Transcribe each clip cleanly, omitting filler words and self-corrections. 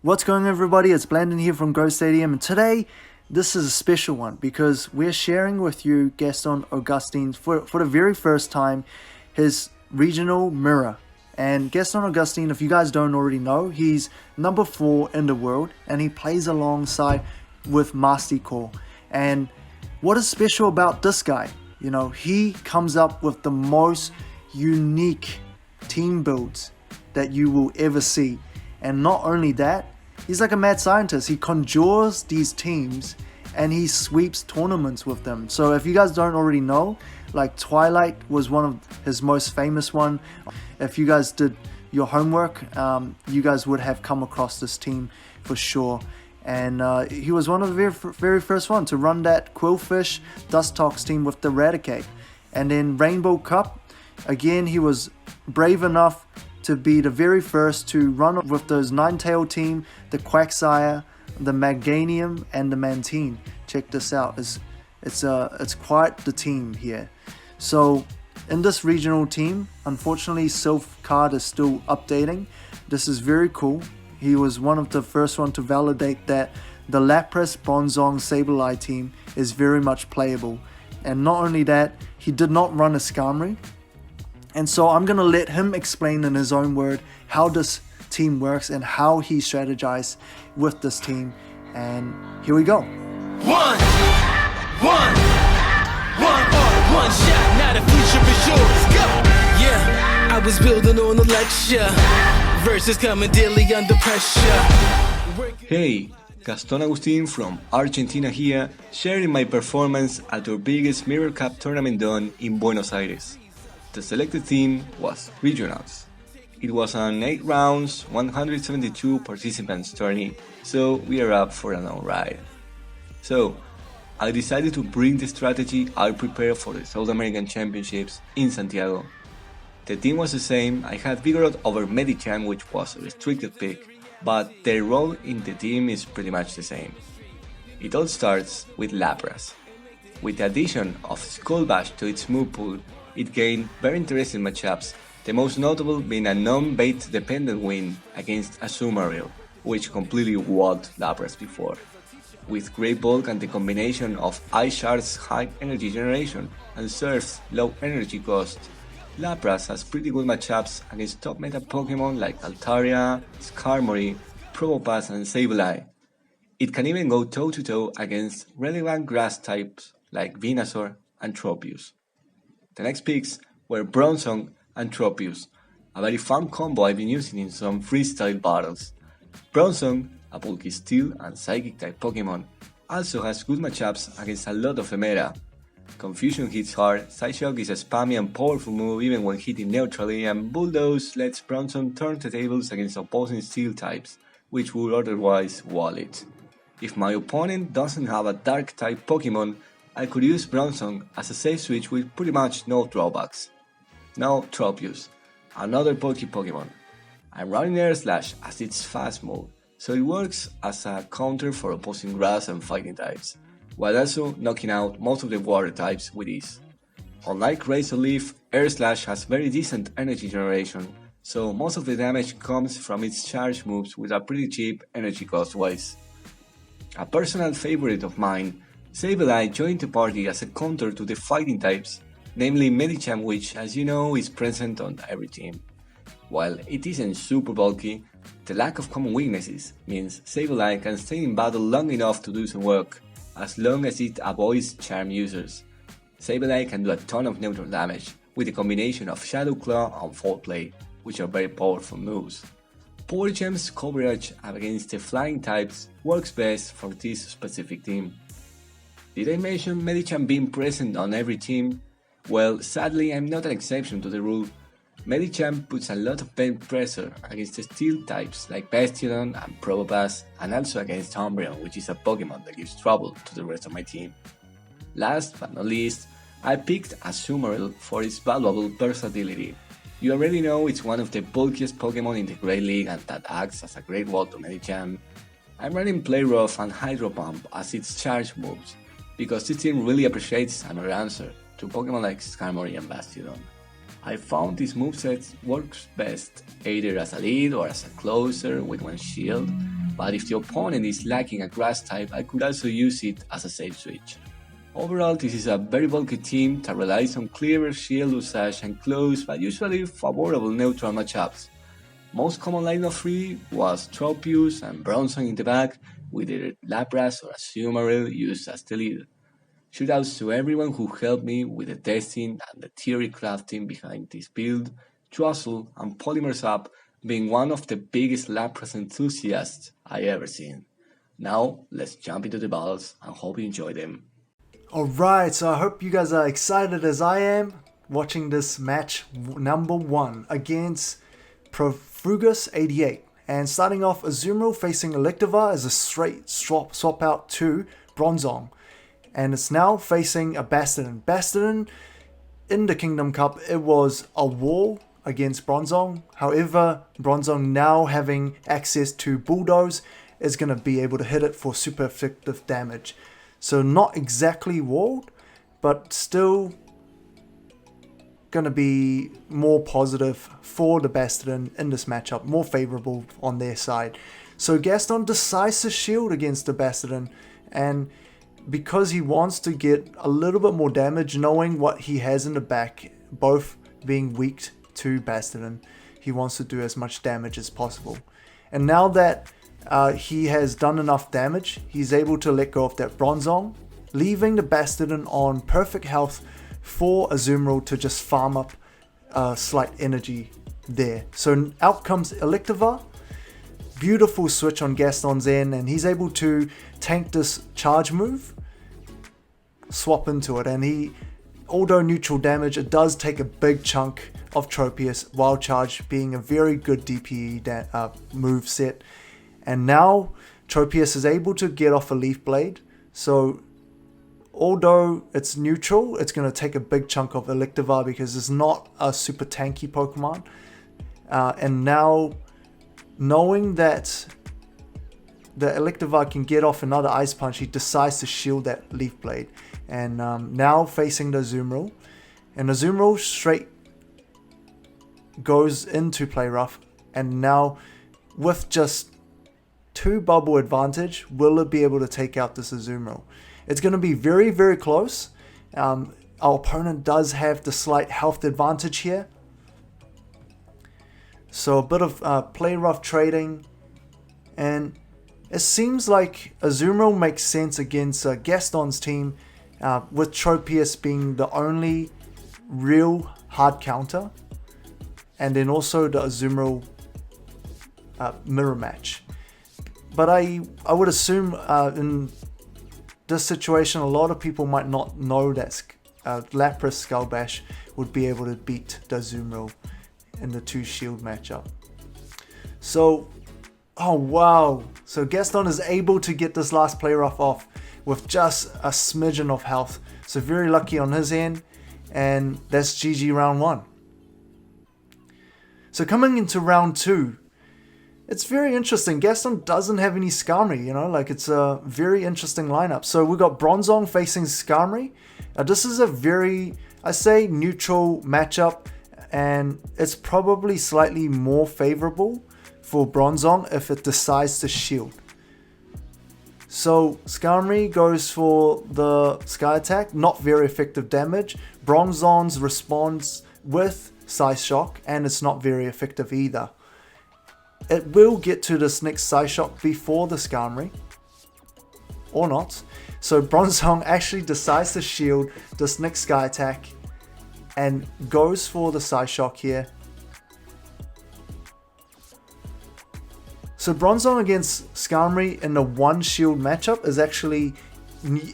What's going on, everybody? It's Blandon here from Go Stadium, and today this is a special one because we're sharing with you GastonAgustin for the very first time his regional mirror. And GastonAgustin, if you guys don't already know, he's number 4 in the world and he plays alongside with Mastercore. And what is special about this guy? You know, he comes up with the most unique team builds that you will ever see. And not only that, he's like a mad scientist. He conjures these teams and he sweeps tournaments with them. So if you guys don't already know, like Twilight was one of his most famous one. If you guys did your homework, you guys would have come across this team for sure. And he was one of the very first one to run that Quillfish Dustox team with the Eradicate. And then Rainbow Cup, again, he was brave enough to be the very first to run with those Ninetale team, the Quagsire, the Maganium, and the Mantine. Check this out. It's quite the team here. So in this regional team, unfortunately, Sylph card is still updating. This is very cool. He was one of the first one to validate that the Lapras, Bronzong, Sableye team is very much playable. And not only that, he did not run a Skarmory. And so I'm going to let him explain in his own word how this team works and how he strategized with this team. And here we go. One shot, now the future is yours. Go! Yeah, I was building on a lecture. Verses coming daily under pressure. Hey, GastonAgustin from Argentina here, sharing my performance at our biggest Mirror Cup tournament done in Buenos Aires. The selected team was Regionals. It was an 8 rounds, 172 participants tourney, so we are up for an alright. So, I decided to bring the strategy I prepared for the South American Championships in Santiago. The team was the same. I had Vigoroth over Medicham, which was a restricted pick, but their role in the team is pretty much the same. It all starts with Lapras. With the addition of Skull Bash to its move pool, it gained very interesting matchups, the most notable being a non-bait dependent win against Azumarill, which completely walled Lapras before. With Great Bulk and the combination of Ice Shard's high energy generation and Surf's low energy cost, Lapras has pretty good matchups against top meta Pokemon like Altaria, Skarmory, Probopass and Sableye. It can even go toe-to-toe against relevant grass types like Venusaur and Tropius. The next picks were Bronzong and Tropius, a very fun combo I've been using in some freestyle battles. Bronzong, a bulky steel and psychic type Pokemon, also has good matchups against a lot of the meta. Confusion hits hard, Psyshock is a spammy and powerful move even when hitting neutrally, and Bulldoze lets Bronzong turn the tables against opposing steel types, which would otherwise wall it. If my opponent doesn't have a dark type Pokemon, I could use Bronzong as a safe switch with pretty much no drawbacks. Now Tropius, another bulky Pokemon. I'm running Air Slash as its fast move, so it works as a counter for opposing grass and fighting types, while also knocking out most of the water types with ease. Unlike Razor Leaf, Air Slash has very decent energy generation, so most of the damage comes from its charge moves with a pretty cheap energy cost wise. A personal favorite of mine, Sableye joined the party as a counter to the fighting types, namely Medicham, which, as you know, is present on every team. While it isn't super bulky, the lack of common weaknesses means Sableye can stay in battle long enough to do some work, as long as it avoids charm users. Sableye can do a ton of neutral damage, with a combination of Shadow Claw and Fall Play, which are very powerful moves. Power Gem's coverage against the flying types works best for this specific team. Did I mention Medicham being present on every team? Well, sadly I'm not an exception to the rule. Medicham puts a lot of pain pressure against the steel types like Bastiodon and Probopass, and also against Umbreon, which is a Pokemon that gives trouble to the rest of my team. Last but not least, I picked Azumarill for its valuable versatility. You already know it's one of the bulkiest Pokemon in the Great League and that acts as a great wall to Medicham. I'm running Play Rough and Hydro Pump as its charge moves, because this team really appreciates another answer to Pokemon like Skarmory and Bastiodon. I found this moveset works best either as a lead or as a closer with one shield, but if the opponent is lacking a grass type, I could also use it as a safe switch. Overall, this is a very bulky team that relies on clever shield usage and close but usually favorable neutral matchups. Most common line of 3 was Tropius and Bronson in the back, with either Lapras or Azumarill used as the lead. Shoutouts to everyone who helped me with the testing and the theory crafting behind this build, Trussell and Polymer's Up being one of the biggest Lapras enthusiasts I ever seen. Now, let's jump into the battles and hope you enjoy them. Alright, so I hope you guys are excited as I am watching this match number 1 against Profugus88. And starting off, Azumarill facing Electivire as a straight swap out to Bronzong. And it's now facing a Bastion. Bastion in the Kingdom Cup, it was a wall against Bronzong. However, Bronzong now having access to Bulldoze is going to be able to hit it for super effective damage. So not exactly walled, but still going to be more positive for the Bastion in this matchup, more favorable on their side. So Gaston decides to shield against the Bastion, and because he wants to get a little bit more damage, knowing what he has in the back, both being weak to Bastion, he wants to do as much damage as possible. And now that he has done enough damage, he's able to let go of that Bronzong, leaving the Bastion on perfect health for Azumarill to just farm up slight energy there. So out comes Electivire. Beautiful switch on Gaston's end, and he's able to tank this charge move, swap into it, and he, although neutral damage, it does take a big chunk of Tropius, Wild Charge being a very good DPE move set. And now Tropius is able to get off a Leaf Blade, so although it's neutral, it's going to take a big chunk of Electivire because it's not a super tanky Pokemon. And now, knowing that the Electivire can get off another Ice Punch, he decides to shield that Leaf Blade. And now facing the Azumarill, and Azumarill straight goes into Play Rough, and now with just 2 bubble advantage, will it be able to take out this Azumarill? It's going to be very, very close. Our opponent does have the slight health advantage here. So a bit of Play Rough trading, and it seems like Azumarill makes sense against Gaston's team, with Tropius being the only real hard counter, and then also the Azumarill mirror match. But I would assume in this situation, a lot of people might not know that Lapras Skull Bash would be able to beat the Azumarill in the 2 shield matchup. So, oh wow, so Gaston is able to get this last Play Rough off with just a smidgen of health. So very lucky on his end, and that's GG round 1. So coming into round 2, it's very interesting. Gaston doesn't have any Skarmory, like it's a very interesting lineup. So we got Bronzong facing Skarmory. This is a very, I say, neutral matchup, and it's probably slightly more favorable for Bronzong if it decides to shield. So Skarmory goes for the Sky Attack, not very effective damage. Bronzong's responds with Psyshock, and it's not very effective either. It will get to this next Psyshock before the Skarmory, or not. So Bronzong actually decides to shield this next Sky Attack and goes for the Psyshock here. So Bronzong against Skarmory in the 1 shield matchup is actually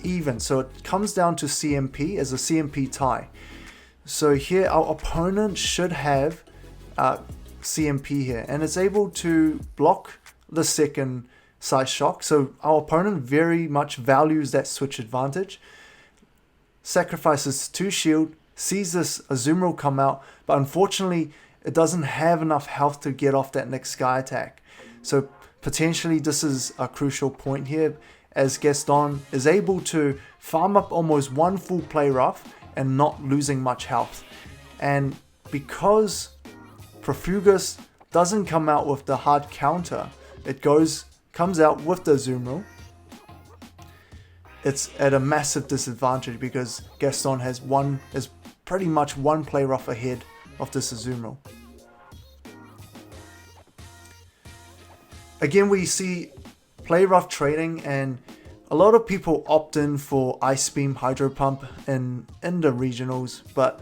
even. So it comes down to CMP as a CMP tie. So here our opponent should have CMP here, and it's able to block the second Psyshock. So our opponent very much values that switch advantage, sacrifices 2 shield, sees this Azumarill come out, but unfortunately it doesn't have enough health to get off that next Sky Attack. So potentially this is a crucial point here, as Gaston is able to farm up almost 1 full Play Rough and not losing much health. And because Profugus doesn't come out with the hard counter, it goes comes out with the Azumarill, it's at a massive disadvantage because Gaston is pretty much one play rough ahead of this Azumarill. Again, we see play rough trading, and a lot of people opt in for Ice Beam Hydro Pump in the regionals, but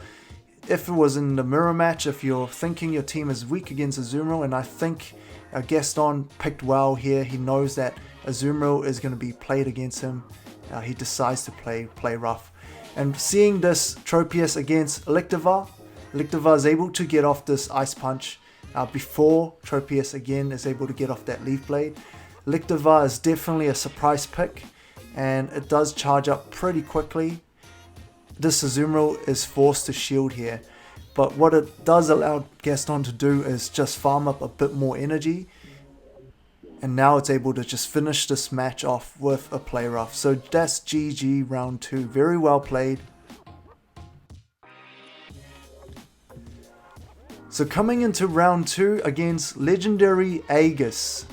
if it was in the mirror match, if you're thinking your team is weak against Azumarill, and I think Gaston picked well here, he knows that Azumarill is going to be played against him, he decides to play rough. And seeing this Tropius against Electivire is able to get off this Ice Punch before Tropius again is able to get off that Leaf Blade. Electivire is definitely a surprise pick, and it does charge up pretty quickly. This Azumarill is forced to shield here, but what it does allow Gaston to do is just farm up a bit more energy, and now it's able to just finish this match off with a play rough. So that's GG round 2. Very well played. So coming into round 2 against Legendary Agus,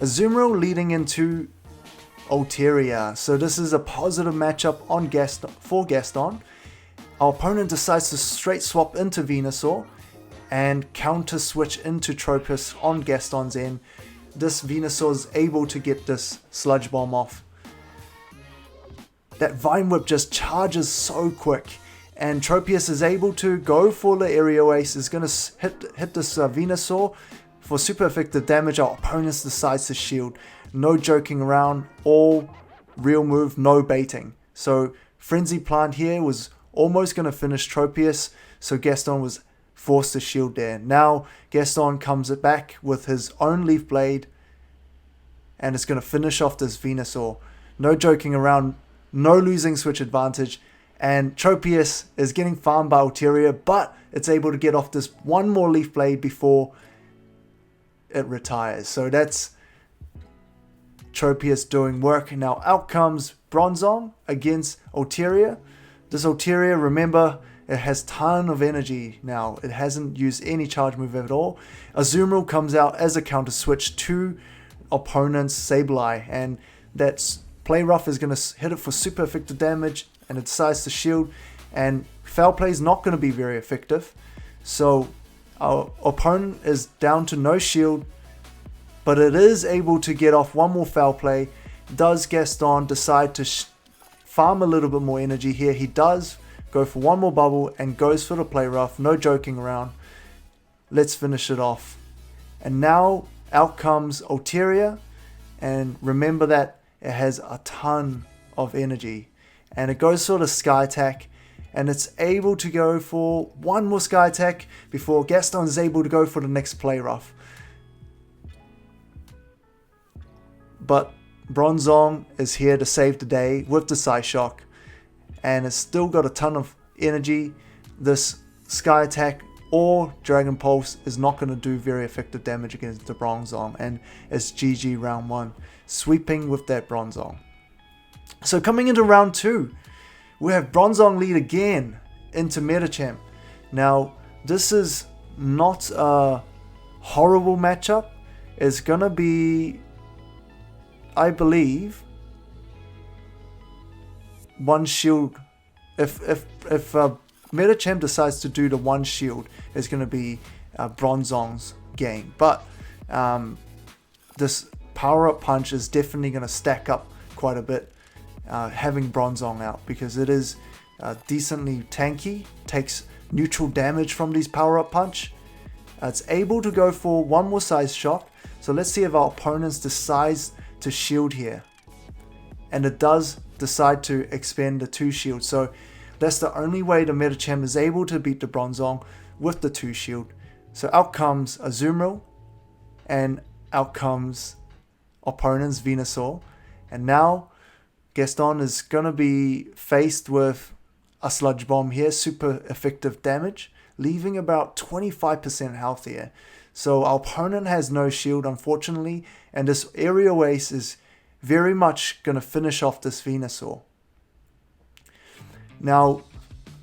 Azumarill leading into Altaria. So this is a positive matchup on for Gaston. Our opponent decides to straight swap into Venusaur and counter switch into Tropius on Gaston's end. This Venusaur is able to get this Sludge Bomb off. That Vine Whip just charges so quick, and Tropius is able to go for the Aerial Ace. Is going to hit this Venusaur for super effective damage. Our opponent decides to shield. No joking around, all real move, no baiting. So Frenzy Plant here was almost going to finish Tropius, so Gaston was forced to shield there. Now Gaston comes back with his own Leaf Blade, and it's going to finish off this Venusaur. No joking around, no losing switch advantage, and Tropius is getting farmed by Altaria, but it's able to get off this one more Leaf Blade before it retires. So that's Tropius doing work. Now out comes Bronzong against Altaria. This Altaria, remember, it has ton of energy now. It hasn't used any charge move at all. Azumarill comes out as a counter switch to opponent's Sableye, and that play rough is going to hit it for super effective damage, and it decides to shield, and foul play is not going to be very effective. So our opponent is down to no shield, but it is able to get off one more foul play. Does Gaston decide to farm a little bit more energy here? He does go for one more bubble and goes for the play rough. No joking around. Let's finish it off. And now out comes Altaria, and remember that it has a ton of energy, and it goes for the Sky Attack, and it's able to go for one more Sky Attack before Gaston is able to go for the next play rough. But Bronzong is here to save the day with the Psyshock, and it's still got a ton of energy. This Sky Attack or Dragon Pulse is not going to do very effective damage against the Bronzong, and it's GG round 1, sweeping with that Bronzong. So coming into round 2, we have Bronzong lead again into Medicham. Now this is not a horrible matchup. It's going to be, I believe, one shield. If Medicham decides to do the one shield, it's going to be Bronzong's game. But this power up punch is definitely going to stack up quite a bit, having Bronzong out, because it is decently tanky, takes neutral damage from these power up punch. It's able to go for one more size shock. So let's see if our opponents decides to shield here, and it does decide to expend the 2 shield. So that's the only way the Medicham is able to beat the Bronzong, with the 2 shield. So out comes Azumarill, and out comes opponent's Venusaur, and now Gaston is going to be faced with a Sludge Bomb here, super effective damage, leaving about 25% health here. So our opponent has no shield, unfortunately, and this Aerial Ace is very much going to finish off this Venusaur. Now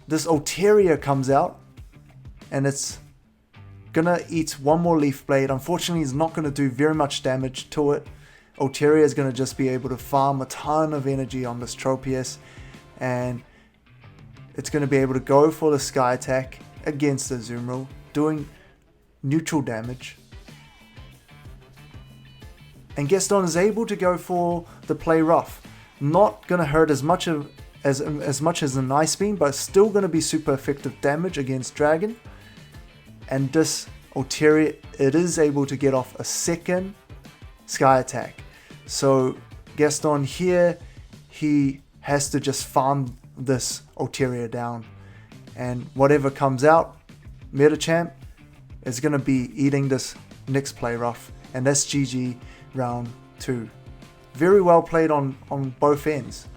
this Altaria comes out, and it's gonna eat one more Leaf Blade. Unfortunately, he's not gonna do very much damage to it. Ulteria is gonna just be able to farm a ton of energy on this Tropius, and it's gonna be able to go for the Sky Attack against the Azumarill, doing neutral damage. And Gaston is able to go for the Play Rough. Not gonna hurt as much as an Ice Beam, but still gonna be super effective damage against Dragon. And this Ulteria, it is able to get off a second Sky Attack. So Gaston here, he has to just farm this Ulteria down. And whatever comes out, Metachamp is gonna be eating this next Play Rough. And that's GG round 2. Very well played on both ends.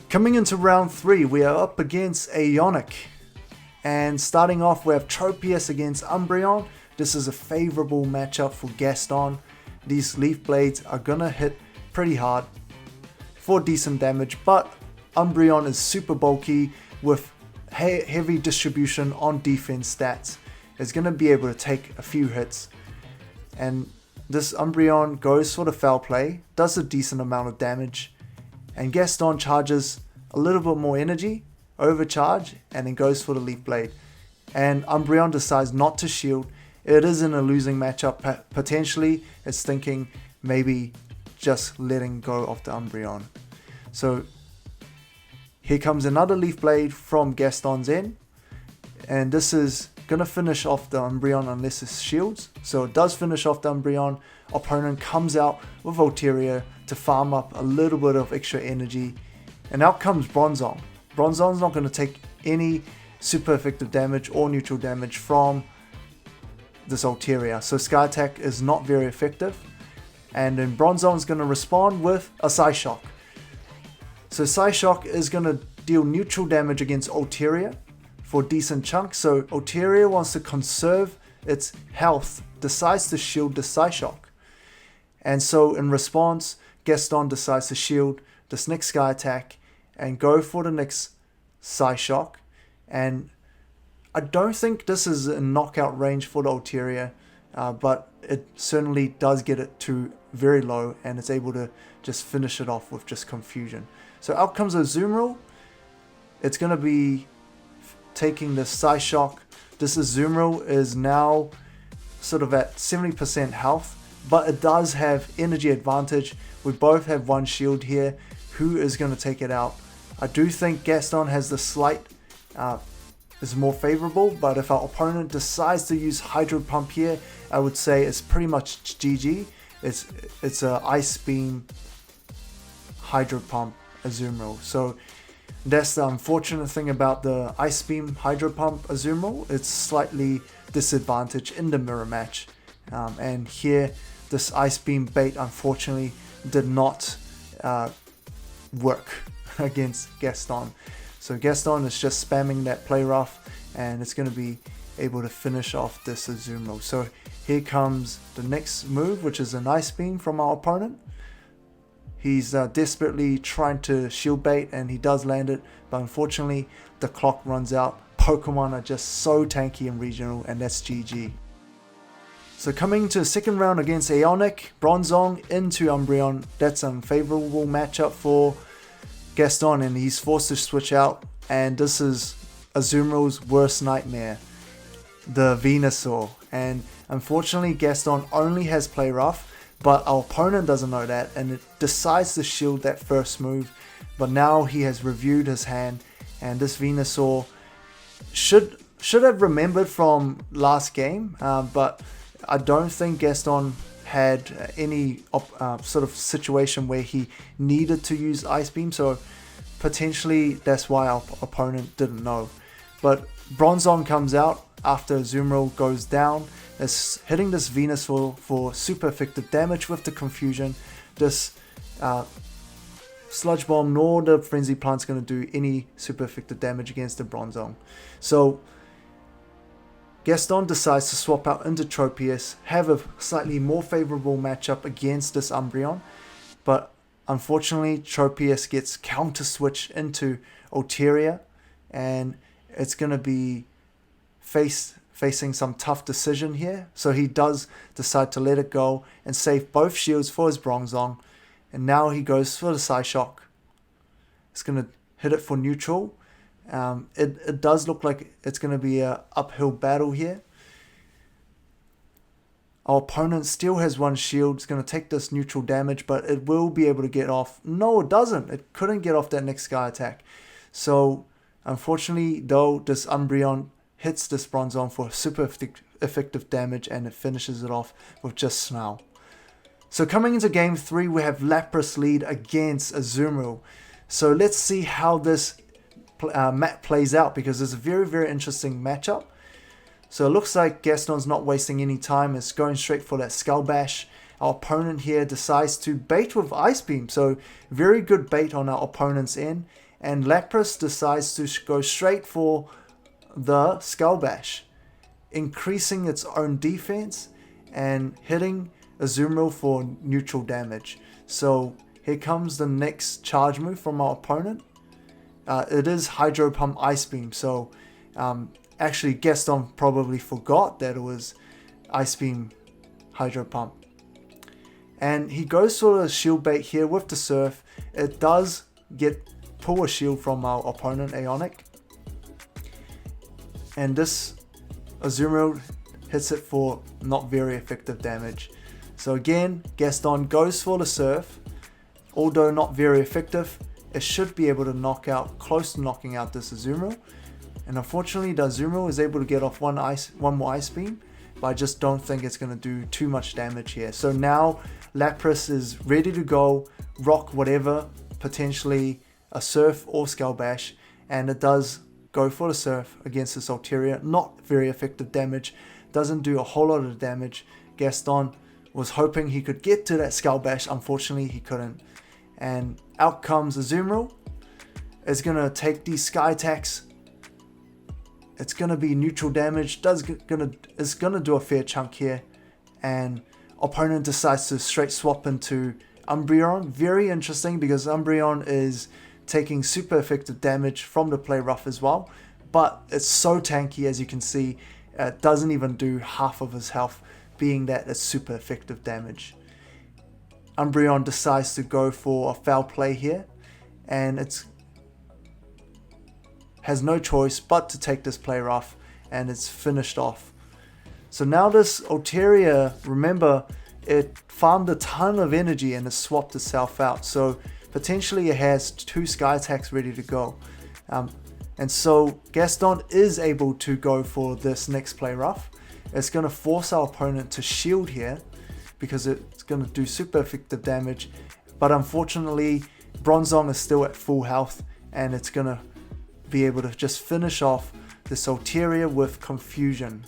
Coming into round 3, we are up against Aeonic. And starting off, we have Tropius against Umbreon. This is a favorable matchup for Gaston. These Leaf Blades are gonna hit pretty hard for decent damage, but Umbreon is super bulky with heavy distribution on defense stats. It's gonna be able to take a few hits. And this Umbreon goes for the Foul Play, does a decent amount of damage, and Gaston charges a little bit more energy, overcharge, and then goes for the Leaf Blade. And Umbreon decides not to shield. It is in a losing matchup. Potentially, it's thinking maybe just letting go of the Umbreon. So here comes another Leaf Blade from Gaston's end, and this is gonna finish off the Umbreon unless it shields. So it does finish off the Umbreon. Opponent comes out with Ulteria to farm up a little bit of extra energy, and out comes Bronzong. Bronzong's not going to take any super effective damage or neutral damage from this Ulteria, so Sky Attack is not very effective. And then Bronzong's going to respond with a Psyshock. So Psyshock is going to deal neutral damage against Ulteria for decent chunks. So Ulteria wants to conserve its health, decides to shield the Psyshock. And so in response, Gaston decides to shield this next Sky Attack and go for the next Psyshock. And I don't think this is a knockout range for the Ulteria, but it certainly does get it to very low, and it's able to just finish it off with just Confusion. So out comes Azumarill. It's going to be taking the Psyshock. This Azumarill is now sort of at 70% health, but it does have energy advantage. We both have one shield here. Who is going to take it out? I do think Gaston has the slight, is more favorable, but if our opponent decides to use Hydro Pump here, I would say it's pretty much GG. It's a Ice Beam Hydro Pump Azumarill. So that's the unfortunate thing about the Ice Beam Hydro Pump Azumarill. It's slightly disadvantaged in the mirror match. And here, this Ice Beam bait unfortunately did not work against Gaston. So Gaston is just spamming that Play Rough, and it's going to be able to finish off this Azumarill. So here comes the next move, which is an Ice Beam from our opponent. He's desperately trying to shield bait, and he does land it, but unfortunately the clock runs out. Pokemon are just so tanky in regional, and that's GG. So coming to the second round against Aeonic, Bronzong into Umbreon. That's an unfavorable matchup for Gaston, and he's forced to switch out, and this is Azumarill's worst nightmare, the Venusaur. And unfortunately Gaston only has Play Rough, but our opponent doesn't know that, and it decides to shield that first move. But now he has reviewed his hand, and this Venusaur should have remembered from last game, but I don't think Gaston had any sort of situation where he needed to use Ice Beam, so potentially that's why our opponent didn't know. But Bronzong comes out after Azumarill goes down, is hitting this Venusaur for super effective damage with the Confusion. This Sludge Bomb nor the Frenzy Plant's going to do any super effective damage against the Bronzong. So Gaston decides to swap out into Tropius, have a slightly more favorable matchup against this Umbreon, but unfortunately Tropius gets counter switched into Ulteria, and it's going to be face facing some tough decision here. So he does decide to let it go and save both shields for his Bronzong. And now he goes for the Psyshock. It's going to hit it for neutral. It does look like it's going to be an uphill battle here. Our opponent still has one shield. It's going to take this neutral damage, but it will be able to get off. No, it doesn't. It couldn't get off that next Sky attack. So, unfortunately, though, this Umbreon hits this Bronzong for super effective damage, and it finishes it off with just Snarl. So, coming into Game 3, we have Lapras lead against Azumarill. So, let's see how this map plays out, because it's a very, very interesting matchup. So it looks like Gaston's not wasting any time. It's going straight for that Skull Bash. Our opponent here decides to bait with Ice Beam. So very good bait on our opponent's end. And Lapras decides to go straight for the Skull Bash, increasing its own defense and hitting Azumarill for neutral damage. So here comes the next charge move from our opponent. It is Hydro Pump Ice Beam. So actually, Gaston probably forgot that it was Ice Beam Hydro Pump. And he goes for a shield bait here with the Surf. It does pull a shield from our opponent, Aeonic. And this Azumarill hits it for not very effective damage. So again, Gaston goes for the Surf. Although not very effective, it should be able to knock out, close to knocking out this Azumarill. And unfortunately, the Azumarill is able to get off one more Ice Beam, but I just don't think it's going to do too much damage here. So now Lapras is ready to go, rock whatever, potentially a Surf or Skull Bash, and it does go for the Surf against this Altaria. Not very effective damage, doesn't do a whole lot of damage. Gaston was hoping he could get to that Skull Bash, unfortunately he couldn't. And out comes Azumarill. It's going to take these Sky attacks. It's going to be neutral damage. It's going to do a fair chunk here. And opponent decides to straight swap into Umbreon. Very interesting, because Umbreon is taking super effective damage from the Play Rough as well. But it's so tanky, as you can see. It doesn't even do half of his health, being that it's super effective damage. Umbreon decides to go for a foul play here. And it's has no choice but to take this Play Rough, and it's finished off. So now this Altaria, remember, it farmed a ton of energy and it swapped itself out. So potentially it has 2 Sky attacks ready to go. And so Gaston is able to go for this next Play Rough. It's going to force our opponent to shield here, because it's going to do super effective damage. But unfortunately, Bronzong is still at full health, and it's going to be able to just finish off this Altaria with Confusion.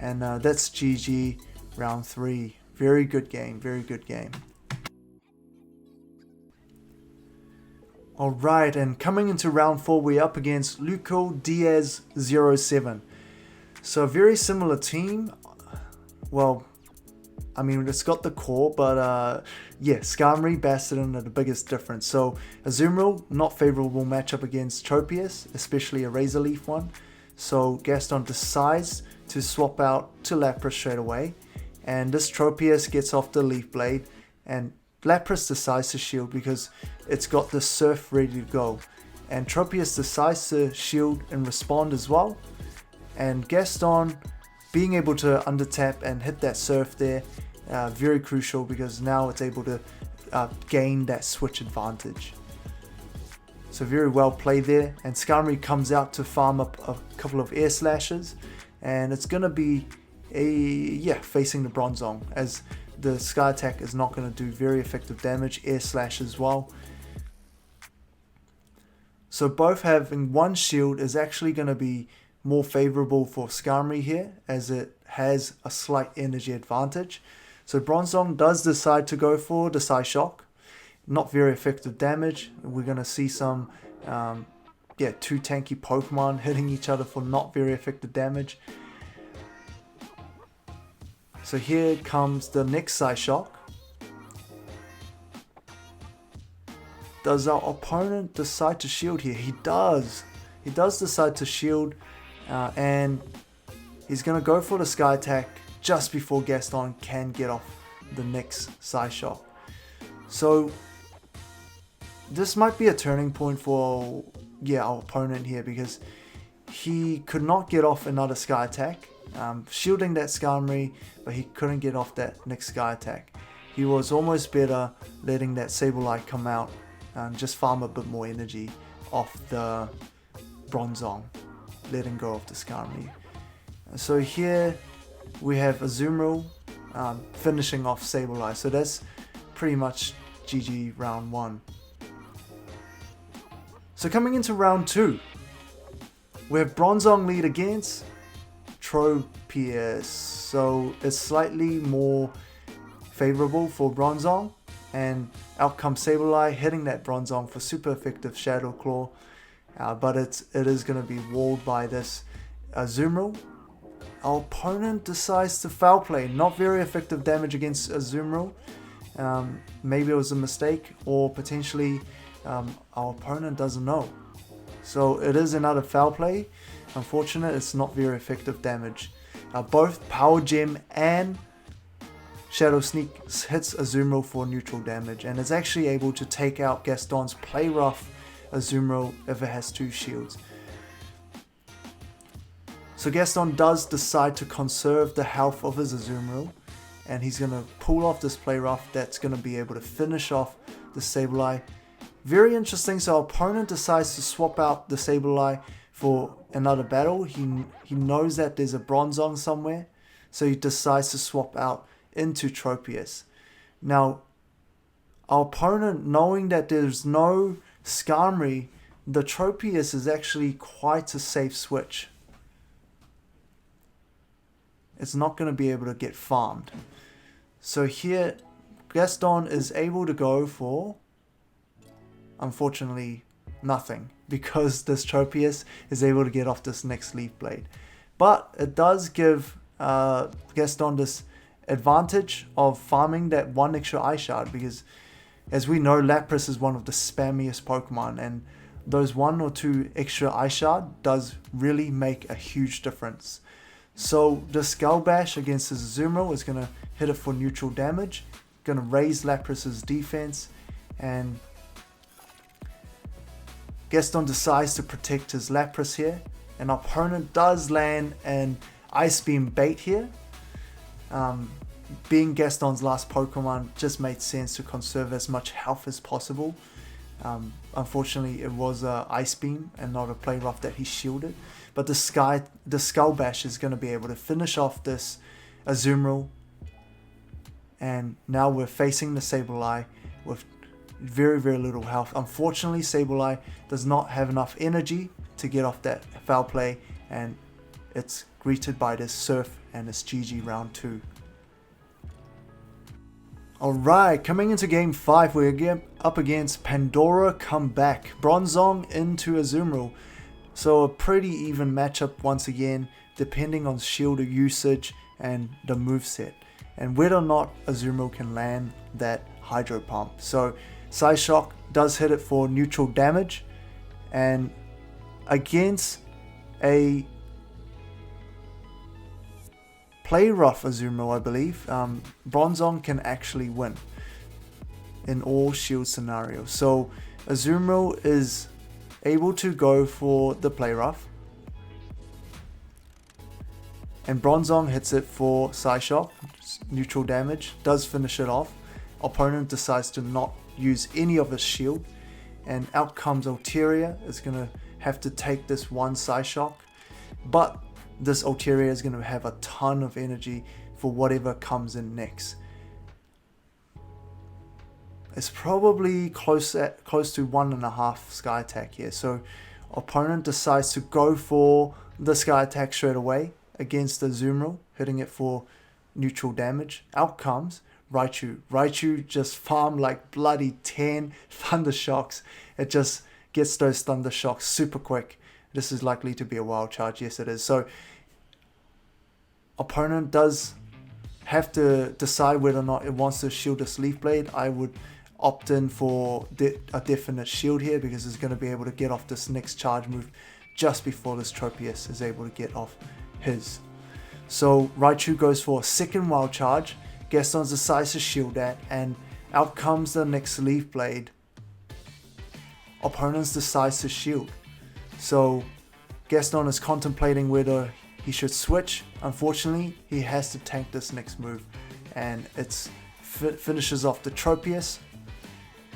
And that's GG round 3. Very good game, very good game. Alright, and coming into round 4, we're up against Luco Diaz 07. So a very similar team. Well, I mean, it's got the core, but yeah, Skarmory, Bastion are the biggest difference. So Azumarill, not favorable matchup against Tropius, especially a Razor Leaf one. So Gaston decides to swap out to Lapras straight away. And this Tropius gets off the Leaf Blade, and Lapras decides to shield because it's got the Surf ready to go. And Tropius decides to shield and respond as well. And Gaston being able to undertap and hit that Surf there, very crucial, because now it's able to gain that switch advantage. So very well played there, and Skarmory comes out to farm up a couple of Air Slashes, and it's going to be facing the Bronzong, as the Sky attack is not going to do very effective damage. Air Slash as well. So both having one shield is actually going to be more favorable for Skarmory here, as it has a slight energy advantage. So Bronzong does decide to go for the Psyshock. Not very effective damage. We're going to see some two tanky Pokemon hitting each other for not very effective damage. So here comes the next Psyshock. Does our opponent decide to shield here? He does. He does decide to shield, and He's going to go for the Sky Attack just before Gaston can get off the next Psyshock. So this might be a turning point for our opponent here, because he could not get off another Sky Attack, shielding that Skarmory, but he couldn't get off that next Sky Attack. He was almost better letting that Sableye come out and just farm a bit more energy off the Bronzong, letting go of the Skarmory. So here we have Azumarill finishing off Sableye, so that's pretty much GG round 1. So coming into round 2, we have Bronzong lead against Tropius. So it's slightly more favorable for Bronzong, and out comes Sableye hitting that Bronzong for super effective Shadow Claw, but it is going to be walled by this Azumarill. Our opponent decides to foul play. Not very effective damage against Azumarill. Maybe it was a mistake, or potentially our opponent doesn't know. So it is another foul play. Unfortunate, it's not very effective damage. Both Power Gem and Shadow Sneak hits Azumarill for neutral damage, and it's actually able to take out Gaston's Play Rough Azumarill if it has 2 shields. So Gaston does decide to conserve the health of his Azumarill, and he's going to pull off this Play Rough that's going to be able to finish off the Sableye. Very interesting. So our opponent decides to swap out the Sableye for another battle. He knows that there's a Bronzong somewhere, so he decides to swap out into Tropius. Now, our opponent, knowing that there's no Skarmory, the Tropius is actually quite a safe switch. It's not going to be able to get farmed. So here, Gaston is able to go for, unfortunately, nothing, because this Tropius is able to get off this next Leaf Blade. But it does give Gaston this advantage of farming that 1 extra Ice Shard, because as we know, Lapras is one of the spammiest Pokemon, and those 1 or 2 extra Ice Shard does really make a huge difference. So the Skull Bash against his Azumarill is going to hit it for neutral damage, going to raise Lapras's defense, and Gaston decides to protect his Lapras here, and our opponent does land an Ice Beam bait here. Being Gaston's last Pokemon, just made sense to conserve as much health as possible. Unfortunately, it was a Ice Beam and not a Play Rough that he shielded. But the Skull Bash is going to be able to finish off this Azumarill. And now we're facing the Sableye with very, very little health. Unfortunately, Sableye does not have enough energy to get off that foul play, and it's greeted by this Surf, and it's GG round 2. Alright, coming into game 5, we're again up against Pandora Comeback. Bronzong into Azumarill. So a pretty even matchup once again, depending on shield usage and the moveset, and whether or not Azumarill can land that Hydro Pump. So Psyshock does hit it for neutral damage, and against a Play Rough Azumarill, I believe, Bronzong can actually win in all shield scenarios. So Azumarill is able to go for the Play Rough, and Bronzong hits it for Psyshock, neutral damage, does finish it off. Opponent decides to not use any of his shield, and out comes Altaria. Is going to have to take this one Psyshock, but this Altaria is going to have a ton of energy for whatever comes in next. It's probably close to 1.5 Sky Attack here. So opponent decides to go for the Sky Attack straight away against the Azumarill, hitting it for neutral damage. Out comes Raichu. Raichu just farmed like bloody 10 Thunder Shocks. It just gets those Thunder Shocks super quick. This is likely to be a wild charge. Yes, it is. So opponent does have to decide whether or not it wants to shield this Leaf Blade. I would opt in for a definite shield here, because it's going to be able to get off this next charge move just before this Tropius is able to get off his. So Raichu goes for a second wild charge. Gaston decides to shield that, and out comes the next Leaf Blade. Opponent decides to shield. So Gaston is contemplating whether he should switch. Unfortunately, he has to tank this next move, and it finishes off the Tropius.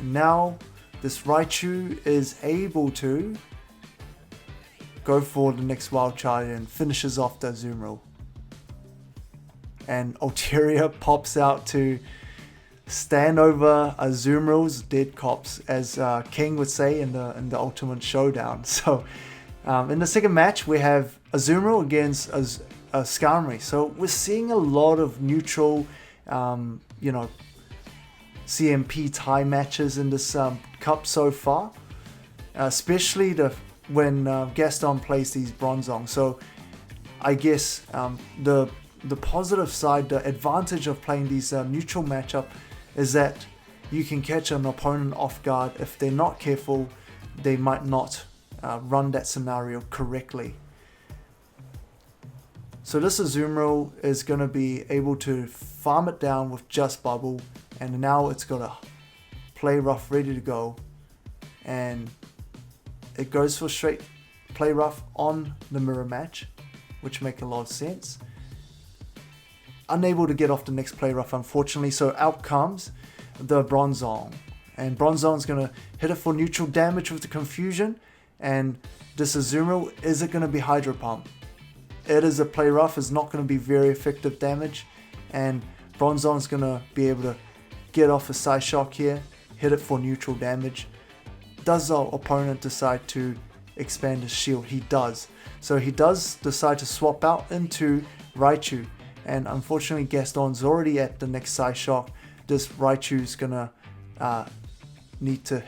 Now this Raichu is able to go for the next wild charge and finishes off the Azumarill. And Ulterior pops out to stand over Azumarill's dead cops, as King would say in the Ultimate Showdown. So in the second match, we have Azumarill against Skarmory. So we're seeing a lot of neutral, CMP tie matches in this cup so far, especially when Gaston plays these Bronzong. So I guess the positive side, the advantage of playing these neutral matchup is that you can catch an opponent off guard. If they're not careful, they might not run that scenario correctly. So this Azumarill is going to be able to farm it down with just Bubble, and now it's got a Play Rough ready to go, and it goes for straight Play Rough on the mirror match, which make a lot of sense. Unable to get off the next Play Rough, unfortunately, so out comes the Bronzong, and Bronzong's going to hit it for neutral damage with the Confusion. And this Azumarill, is it going to be Hydro Pump? It is a Play Rough, is not going to be very effective damage, and Bronzong's going to be able to get off a Psyshock here, hit it for neutral damage. Does our opponent decide to expand his shield? He does. So he does decide to swap out into Raichu, and unfortunately Gaston's already at the next Psyshock. This Raichu's gonna need to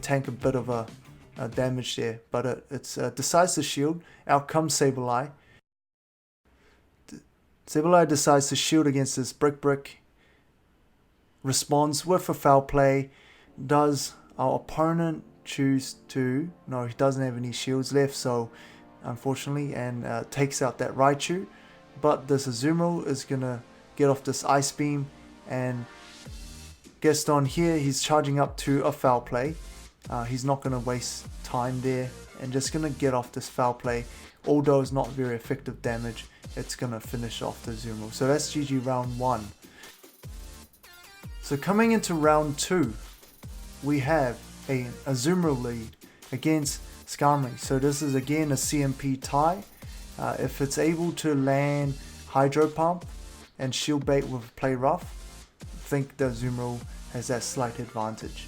tank a bit of a damage there, but it decides to shield. Out comes Sableye. Sableye decides to shield against this Brick. Responds with a Foul Play. Does our opponent choose to... No, he doesn't have any shields left, so unfortunately, and takes out that Raichu. But this Azumarill is going to get off this Ice Beam, and Gaston here, he's charging up to a Foul Play. He's not going to waste time there, and just going to get off this Foul Play. Although it's not very effective damage, it's going to finish off the Azumarill. So that's GG round 1. So coming into round 2, we have a Azumarill lead against Skarmory. So this is again a CMP tie. If it's able to land Hydro Pump and Shield Bait with Play Rough, I think the Azumarill has that slight advantage.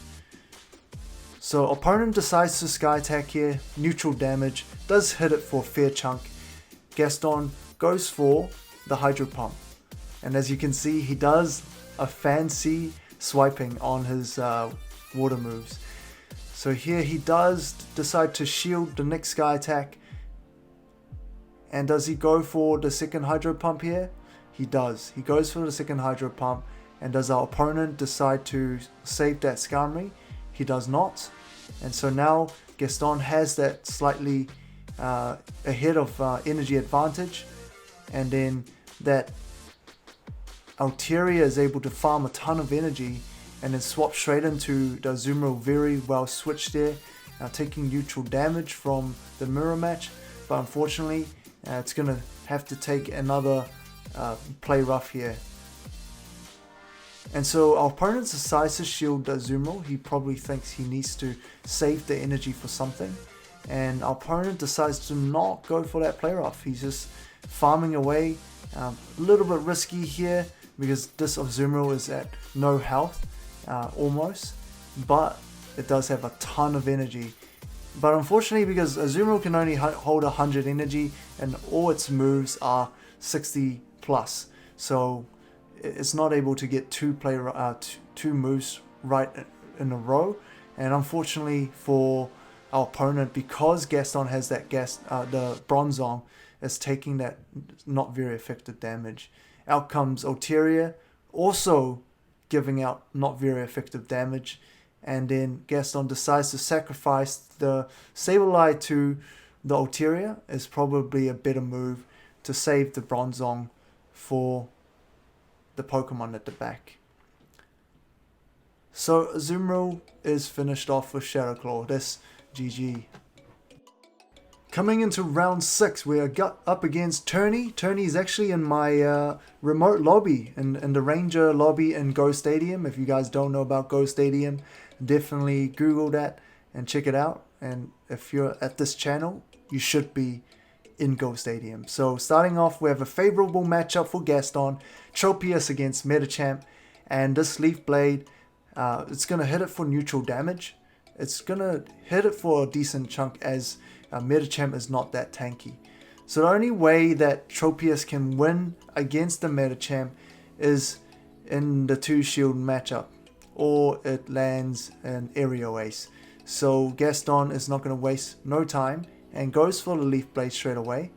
So opponent decides to Sky Attack here, neutral damage, does hit it for a fair chunk. Gaston goes for the Hydro Pump, and as you can see, he does a fancy swiping on his water moves. So here he does decide to shield the next Sky Attack. And does he go for the second Hydro Pump here? He does. He goes for the second Hydro Pump. And does our opponent decide to save that Skarmory? He does not. And so now Gaston has that slightly ahead of energy advantage. And then that Ulterior is able to farm a ton of energy and then swap straight into the Azumarill. Very well switched there, taking neutral damage from the mirror match, but unfortunately it's going to have to take another Play Rough here. And so our opponent decides to shield the Azumarill. He probably thinks he needs to save the energy for something, and our opponent decides to not go for that Play Rough. He's just farming away, a little bit risky here, because this Azumarill is at no health, almost, but it does have a ton of energy. But unfortunately, because Azumarill can only hold 100 energy, and all its moves are 60 plus, so it's not able to get two moves right in a row. And unfortunately for our opponent, because Gaston has that the Bronzong, is taking that not very effective damage. Out comes Ulterior, also giving out not very effective damage, and then Gaston decides to sacrifice the Sableye to the Ulterior. Is probably a better move, to save the Bronzong for the Pokemon at the back. So Azumarill is finished off with Shadow Claw. That's GG. Coming into round 6, we are up against Turney. Turney is actually in my remote lobby, in the Ranger lobby in Go Stadium. If you guys don't know about Go Stadium, definitely Google that and check it out. And if you're at this channel, you should be in Go Stadium. So starting off, we have a favorable matchup for Gaston. Tropius against Medicham. And this Leaf Blade, it's going to hit it for neutral damage. It's going to hit it for a decent chunk as Medicham is not that tanky. So the only way that Tropius can win against the Medicham is in the 2-shield matchup, or it lands an Aerial Ace. So Gaston is not going to waste no time and goes for the Leaf Blade straight away.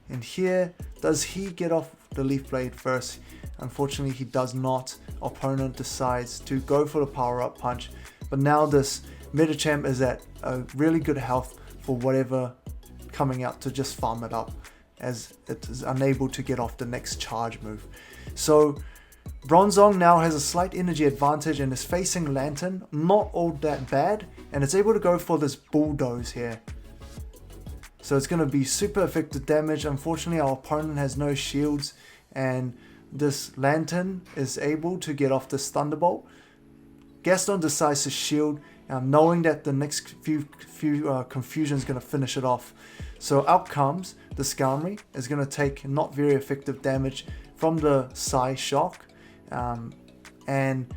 And here, does he get off the Leaf Blade first? Unfortunately, he does not. Opponent decides to go for the Power Up Punch. But now this Medicham is at a really good health for whatever coming out to just farm it up, as it is unable to get off the next charge move. So Bronzong now has a slight energy advantage and is facing Lantern, not all that bad, and it's able to go for this Bulldoze here. So it's going to be super effective damage. Unfortunately, our opponent has no shields, and this Lantern is able to get off this Thunderbolt. Gaston decides to shield, knowing that the next few confusion is going to finish it off. So out comes the Skarmory, is going to take not very effective damage from the Psy Shock, and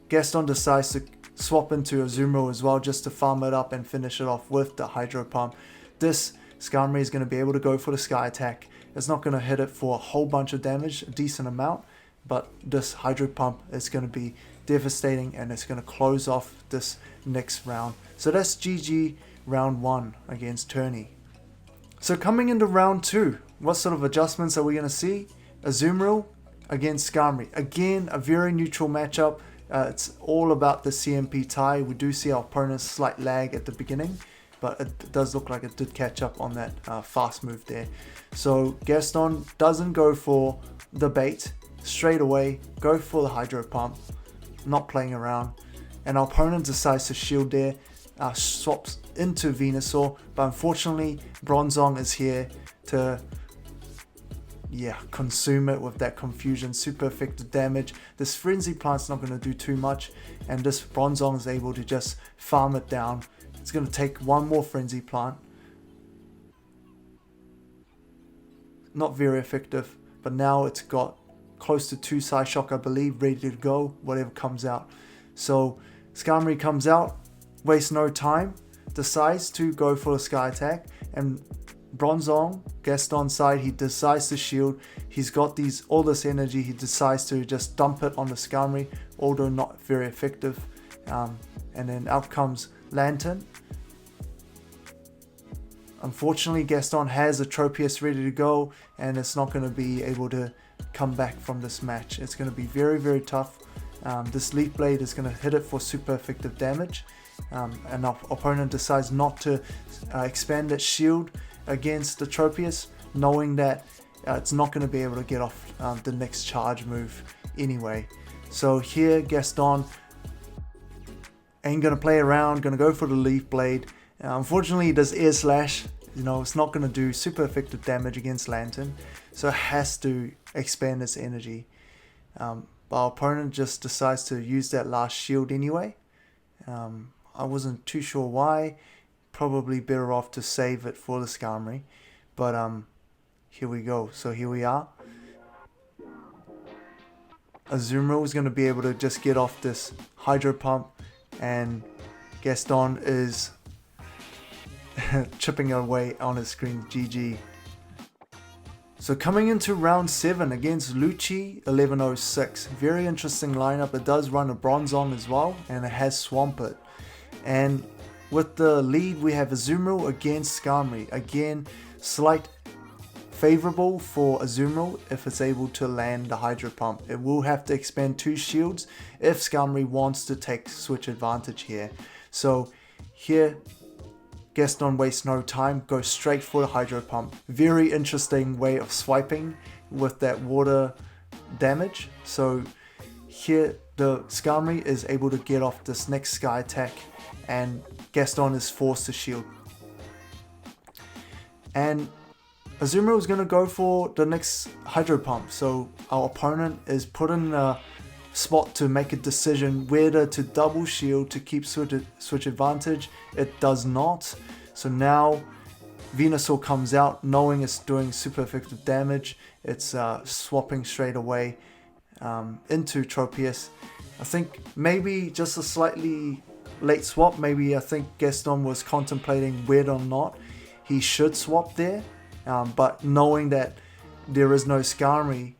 Gaston decides to swap into Azumarill as well just to farm it up and finish it off with the Hydro Pump. This Skarmory is going to be able to go for the Sky Attack. It's not going to hit it for a whole bunch of damage, a decent amount, but this Hydro Pump is going to be devastating and it's going to close off this next round. So that's GG round 1 against Turney. So coming into round 2, what sort of adjustments are we going to see? Azumarill against Skarmory. Again, a very neutral matchup. It's all about the CMP tie. We do see our opponent's slight lag at the beginning, but it does look like it did catch up on that fast move there. So Gaston doesn't go for the bait straight away, go for the Hydro Pump, not playing around, and our opponent decides to shield there, swaps into Venusaur, but unfortunately Bronzong is here to consume it with that confusion, super effective damage. This Frenzy Plant's not going to do too much, and this Bronzong is able to just farm it down. It's going to take one more Frenzy Plant. Not very effective, but now it's got close to 2 Psyshock, I believe, ready to go, whatever comes out. So Skarmory comes out, wastes no time, decides to go for a Sky Attack, and Bronzong, Gaston's side, he decides to shield. He's got all this energy, he decides to just dump it on the Skarmory, although not very effective. And then out comes Lantern. Unfortunately, Gaston has a Tropius ready to go, and it's not going to be able to come back from this match. It's going to be very, very tough. This Leaf Blade is going to hit it for super effective damage, and our opponent decides not to expand its shield against the Tropius, knowing that it's not going to be able to get off the next charge move anyway. So here Gaston ain't going to play around, going to go for the Leaf Blade. Unfortunately, it does Air Slash. It's not going to do super effective damage against Lantern, so it has to expand its energy. But our opponent just decides to use that last shield anyway. I wasn't too sure why. Probably better off to save it for the Skarmory. But here we go. So here we are. Azumarill is going to be able to just get off this Hydro Pump, and Gaston is chipping away on his screen. GG. So coming into round 7 against Lucci 1106. Very interesting lineup. It does run a Bronzong as well, and it has Swampert. And with the lead, we have Azumarill against Skarmory. Again, slight favorable for Azumarill if it's able to land the Hydro Pump. It will have to expend 2 shields if Skarmory wants to take switch advantage here. So here Gaston wastes no time, goes straight for the Hydro Pump. Very interesting way of swiping with that water damage. So here the Skarmory is able to get off this next Sky attack and Gaston is forced to shield. And Azumarill is going to go for the next Hydro Pump. So our opponent is put in a spot to make a decision whether to double shield to keep switch advantage. It does not. So now Venusaur comes out knowing it's doing super effective damage. It's swapping straight away into Tropius. I think maybe just a slightly late swap. Maybe I think Gaston was contemplating whether or not he should swap there. But knowing that there is no Skarmory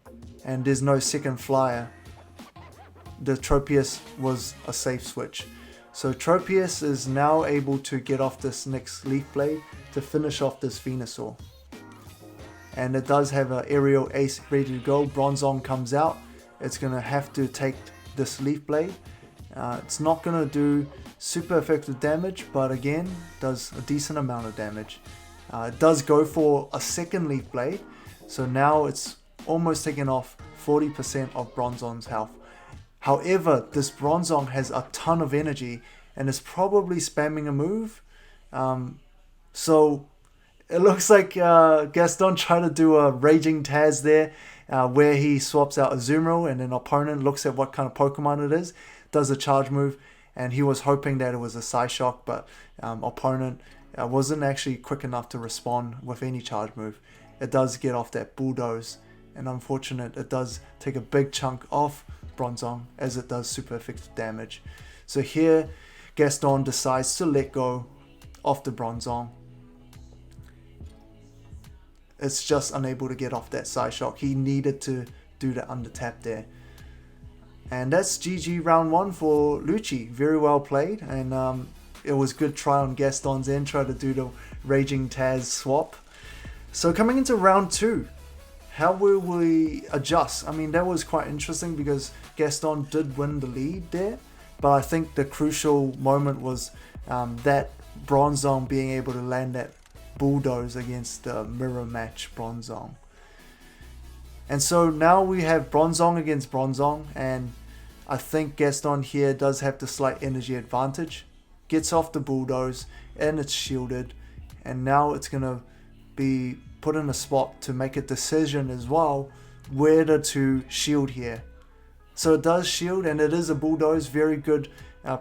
and there's no second flyer, the Tropius was a safe switch. So Tropius is now able to get off this next Leaf Blade to finish off this Venusaur. And it does have an aerial ace ready to go. Bronzong comes out. It's going to have to take this Leaf Blade. It's not going to do super effective damage, but again, does a decent amount of damage. It does go for a second Leaf Blade. So now it's almost taken off 40% of Bronzong's health. However, this Bronzong has a ton of energy and is probably spamming a move. So it looks like Gaston tried to do a Raging Taz there, where he swaps out Azumarill and an opponent looks at what kind of Pokemon it is, does a charge move, and he was hoping that it was a Psyshock, but opponent wasn't actually quick enough to respond with any charge move. It does get off that Bulldoze, and unfortunate, it does take a big chunk off Bronzong as it does super effective damage. So here Gaston decides to let go of the Bronzong. It's just unable to get off that Psyshock. He needed to do the under tap there. And that's GG round 1 for Lucci. Very well played, and it was good try on Gaston's end, try to do the Raging Taz swap. So coming into round 2, how will we adjust? I mean, that was quite interesting because Gaston did win the lead there, but I think the crucial moment was that Bronzong being able to land that Bulldoze against the mirror match Bronzong. And so now we have Bronzong against Bronzong, and I think Gaston here does have the slight energy advantage. Gets off the Bulldoze and it's shielded, and now it's going to be put in a spot to make a decision as well whether to shield here. So it does shield, and it is a Bulldoze. Very good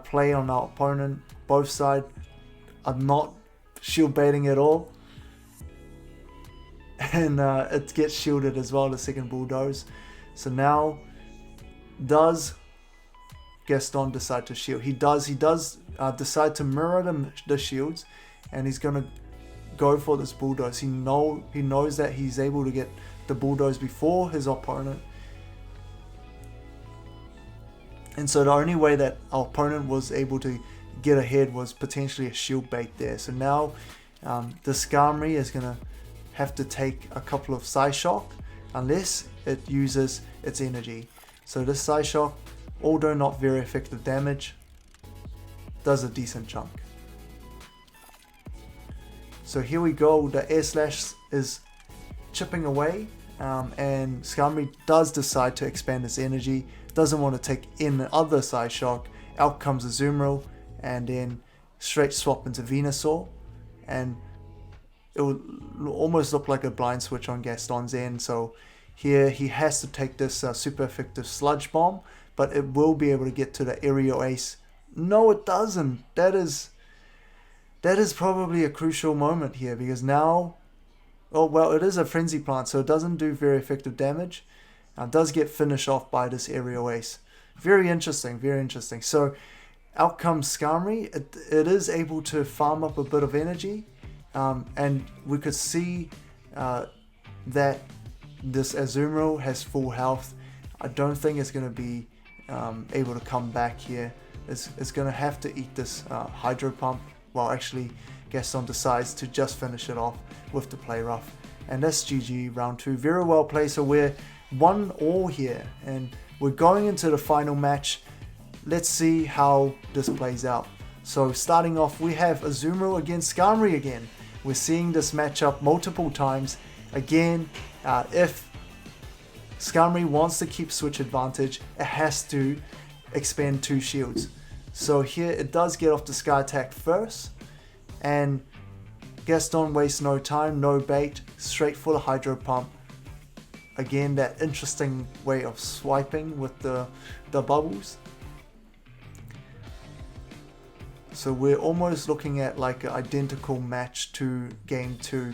play on our opponent. Both sides are not shield baiting at all, and it gets shielded as well, the second Bulldoze. So now does Gaston decide to shield? He does decide to mirror the shields, and he's going to go for this Bulldoze. He knows that he's able to get the Bulldoze before his opponent, and so the only way that our opponent was able to get ahead was potentially a shield bait there. So now the Skarmory is going to have to take a couple of Psyshock unless it uses its energy. So this Psyshock, although not very effective damage, does a decent chunk. So here we go, the Air Slash is chipping away, and Skarmory does decide to expand its energy, doesn't want to take in the other Psyshock. Out comes Azumarill, and then straight swap into Venusaur, and it would almost look like a blind switch on Gaston's end. So here he has to take this super effective Sludge Bomb, but it will be able to get to the Aerial Ace. No, it doesn't. That is probably a crucial moment here, because now, oh well, it is a Frenzy Plant, so it doesn't do very effective damage. Does get finished off by this Aerial Ace. Very interesting, very interesting. So out comes Skarmory. It is able to farm up a bit of energy, and we could see that this Azumarill has full health. I don't think it's going to be able to come back here. It's going to have to eat this Hydro Pump. Well, actually, Gaston decides to just finish it off with the Play Rough. And that's GG round 2. Very well played. So we're 1-1 here, and we're going into the final match. Let's see how this plays out. So starting off, we have Azumarill against Skarmory again. We're seeing this matchup multiple times. Again, if Skarmory wants to keep switch advantage, it has to expend 2 shields. So here it does get off the Sky Attack first, and Gaston wastes no time, no bait, straight for the Hydro Pump. Again, that interesting way of swiping with the bubbles. So we're almost looking at like an identical match to game 2.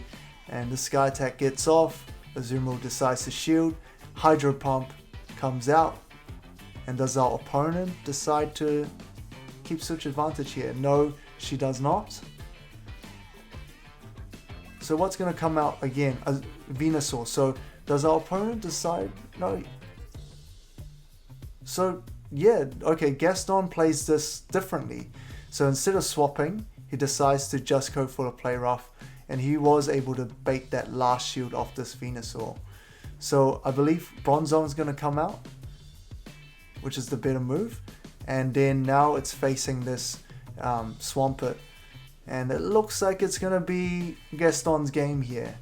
And the Sky Attack gets off, Azumarill decides to shield, Hydro Pump comes out. And does our opponent decide to keep switch advantage here? No, she does not. So what's going to come out again? A Venusaur. So does our opponent decide? No. So yeah, okay, Gaston plays this differently. So instead of swapping, he decides to just go for the play rough, and he was able to bait that last shield off this Venusaur. So I believe Bronzong is going to come out, which is the better move. And then now it's facing this Swampert. And it looks like it's going to be Gaston's game here,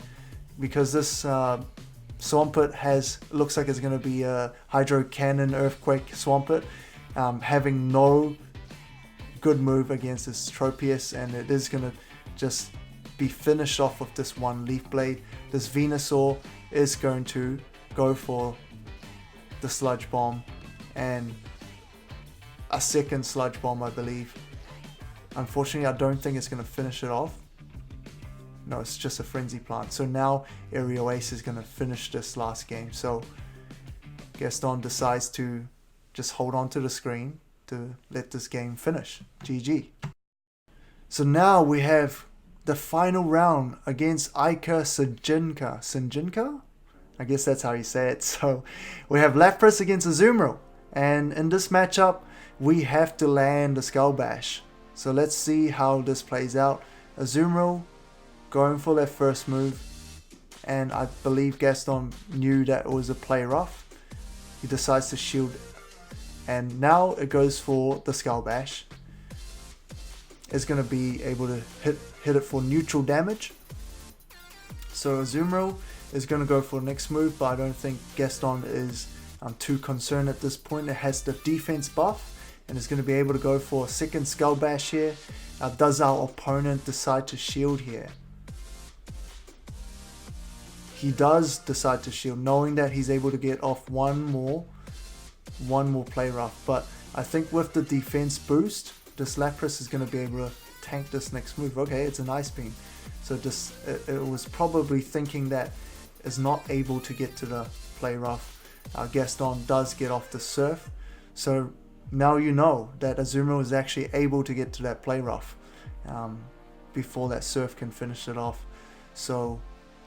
because this Swampert looks like it's going to be a Hydro Cannon Earthquake Swampert, having no good move against this Tropius, and it is going to just be finished off with this one Leaf Blade. This Venusaur is going to go for the Sludge Bomb and a second Sludge Bomb, I believe. Unfortunately, I don't think it's going to finish it off. No, it's just a Frenzy Plant. So now Aerial Ace is going to finish this last game. So Gaston decides to just hold on to the screen to let this game finish. GG. So now we have the final round against Ica Sinjinka. Sinjinka? I guess that's how you say it. So we have Lapras against Azumarill. And in this matchup, we have to land the Skull Bash. So let's see how this plays out. Azumarill going for that first move. And I believe Gaston knew that it was a play rough. He decides to shield it. And now it goes for the Skull Bash. It's going to be able to hit it for neutral damage. So Azumarill is going to go for the next move, but I don't think Gaston is too concerned at this point. It has the defense buff and is going to be able to go for a second Skull Bash here. Does our opponent decide to shield here? He does decide to shield, knowing that he's able to get off one more play rough. But I think with the defense boost, this Lapras is going to be able to tank this next move. Okay, it's an Ice Beam. So it was probably thinking that it's not able to get to the play rough. Gaston does get off the Surf. So now you know that Azumarill is actually able to get to that play rough before that Surf can finish it off. So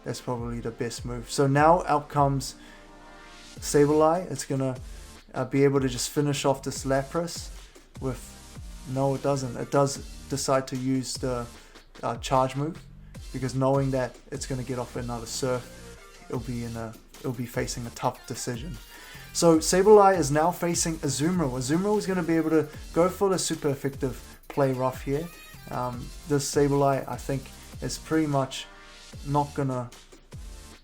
that's probably the best move. So now out comes Sableye. It's going to be able to just finish off this Lapras with... No, it doesn't. It does decide to use the charge move, because knowing that it's going to get off another Surf, it'll be facing a tough decision. So Sableye is now facing Azumarill. Azumarill is going to be able to go for the super effective play rough here. This Sableye, I think, is pretty much not going to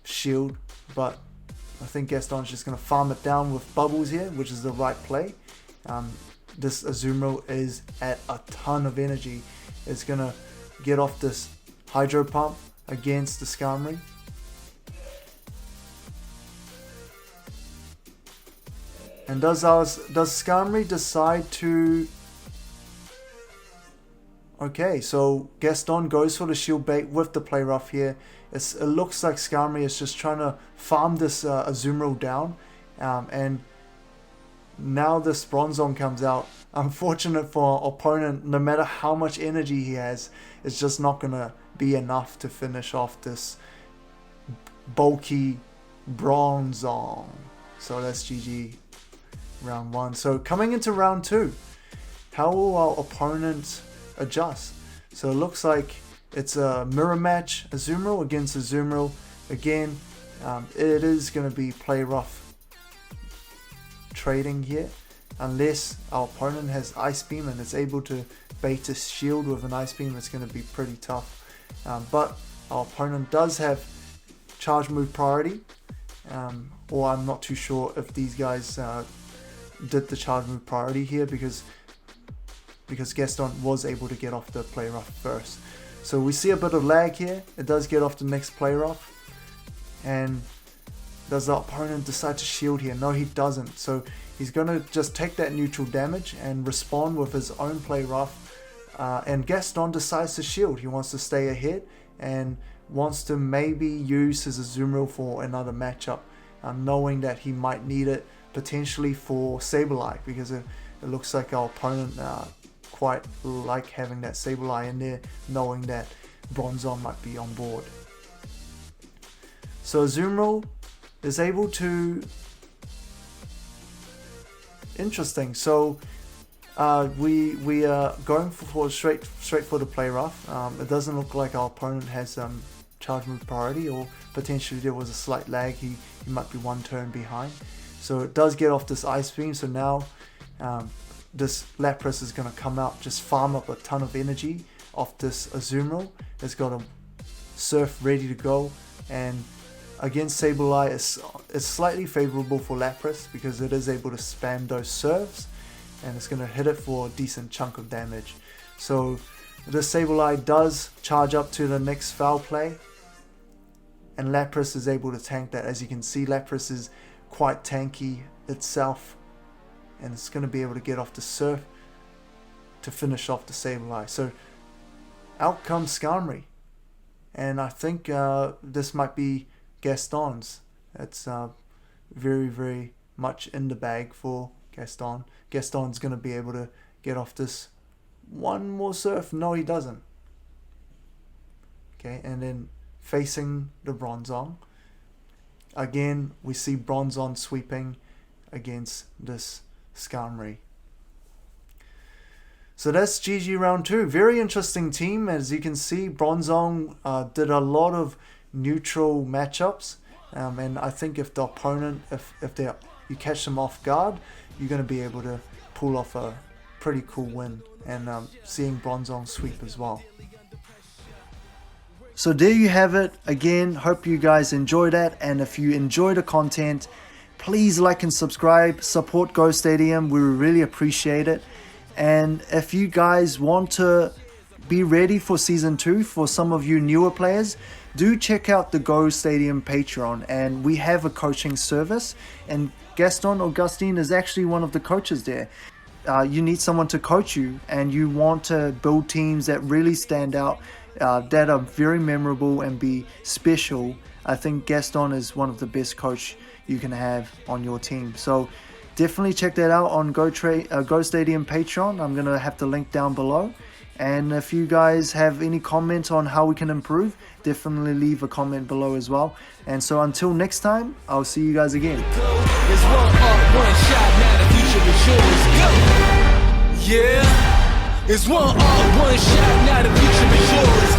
shield, but I think Gaston's just going to farm it down with bubbles here, which is the right play. This Azumarill is at a ton of energy. It's going to get off this Hydro Pump against the Skarmory. And does Skarmory decide to... Okay, so Gaston goes for the shield bait with the play rough here. It looks like Skarmory is just trying to farm this Azumarill down. And now this Bronzong comes out. Unfortunate for our opponent, no matter how much energy he has, it's just not going to be enough to finish off this bulky Bronzong. So that's GG round 1. So coming into round 2, how will our opponent adjust? So it looks like it's a mirror match, Azumarill against Azumarill. Again, it is going to be play rough trading here. unless our opponent has Ice Beam and is able to bait his shield with an Ice Beam, it's going to be pretty tough. But our opponent does have charge move priority, or I'm not too sure if these guys did the charge move priority here because Gaston was able to get off the play rough first. So we see a bit of lag here. It does get off the next play rough. And does the opponent decide to shield here? No, he doesn't. So he's going to just take that neutral damage and respond with his own play rough. And Gaston decides to shield. He wants to stay ahead and wants to maybe use his Azumarill for another matchup, knowing that he might need it potentially for Sableye, because it looks like our opponent quite like having that Sableye in there, knowing that Bronzong might be on board. So Azumarill is able to... Interesting. So we are going for straight for the play rough. It doesn't look like our opponent has charge move priority, or potentially there was a slight lag. He might be one turn behind. So it does get off this Ice Beam. So now this Lapras is going to come out, just farm up a ton of energy off this Azumarill. It's got a Surf ready to go, and against Sableye it's slightly favorable for Lapras because it is able to spam those Surfs, and it's going to hit it for a decent chunk of damage. So the Sableye does charge up to the next foul play, and Lapras is able to tank that. As you can see, Lapras is quite tanky itself, and it's going to be able to get off the Surf to finish off the Sableye. So out comes Skarmory, and I think this might be Gaston's. It's very, very much in the bag for Gaston. Gaston's going to be able to get off this one more Surf. No, he doesn't. Okay, and then facing the Bronzong. Again, we see Bronzong sweeping against this Skarmory. So that's GG round 2. Very interesting team. As you can see, Bronzong did a lot of neutral matchups. And I think if the opponent, if you catch them off guard, you're going to be able to pull off a pretty cool win. And seeing Bronzong sweep as well. So there you have it. Again, hope you guys enjoyed that. And if you enjoy the content, please like and subscribe. Support Go Stadium. We really appreciate it. And if you guys want to be ready for Season 2, for some of you newer players, do check out the Go Stadium Patreon. And we have a coaching service. And GastonAgustin is actually one of the coaches there. You need someone to coach you, and you want to build teams that really stand out, that are very memorable and be special. I think Gaston is one of the best coach you can have on your team. So definitely check that out on Go Stadium Patreon. I'm going to have the link down below. And if you guys have any comments on how we can improve, definitely leave a comment below as well. And so until next time, I'll see you guys again. It's one art, one shot, now the future is yours. Go! Yeah! It's one art, one shot, now the future is yours.